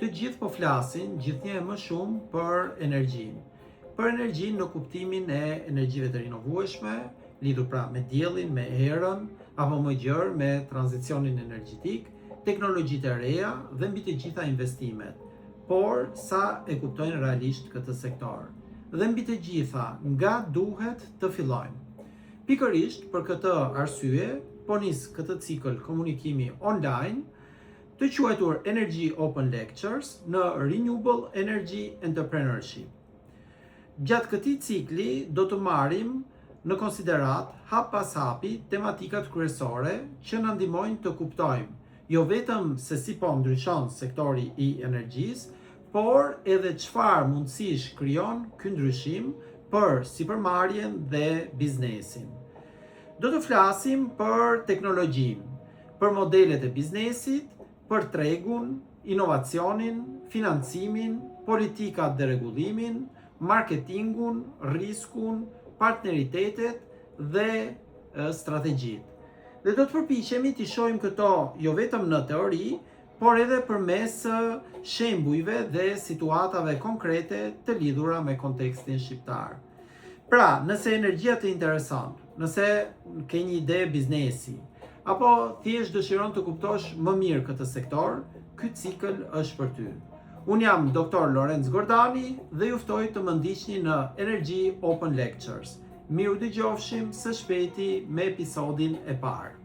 Të gjithë po flasin gjithnjë më shumë për energjinë. Për energjinë në kuptimin e energjive të rinovueshme, lidhur pra me diellin, me erën, apo më gjerë me tranzicionin energjetik, teknologjitë e reja dhe mbi të gjitha investimet. Por sa e kuptojnë realisht këtë sektor? Dhe mbi të gjitha, nga duhet të fillojnë? Pikërisht për këtë arsye, po nis këtë cikël komunikimi online, të quajtur Energy Open Lectures në Renewable Energy Entrepreneurship. Gjatë këtij cikli do të marrim në konsiderat hap pas hapi tematikat kryesore që na ndihmojnë të kuptojmë jo vetëm se si po ndryshon sektori i energjisë, por edhe çfarë mundësish krijon ky ndryshim për sipërmarrjen dhe biznesin. Do të flasim për teknologjinë, për modelet e biznesit, për tregun, inovacionin, financimin, politikat dhe rregullimin, marketingun, riskun, partneritetet dhe strategjitë. Dhe do të përpiqemi të shohim këto jo vetëm në teori, por edhe përmes shembujve dhe situatave konkrete të lidhura me kontekstin shqiptar. Pra, nëse energjia të intereson, nëse ke një ide biznesi, apo thjesht dëshiron të kuptosh më mirë këtë sektor, ky cikël është për ty. Unë jam Dr. Lorenz Gordani dhe ju ftoj të më ndiqni në Energy Open Lectures. Miru dëgjofshim së shpejti me episodin e parë.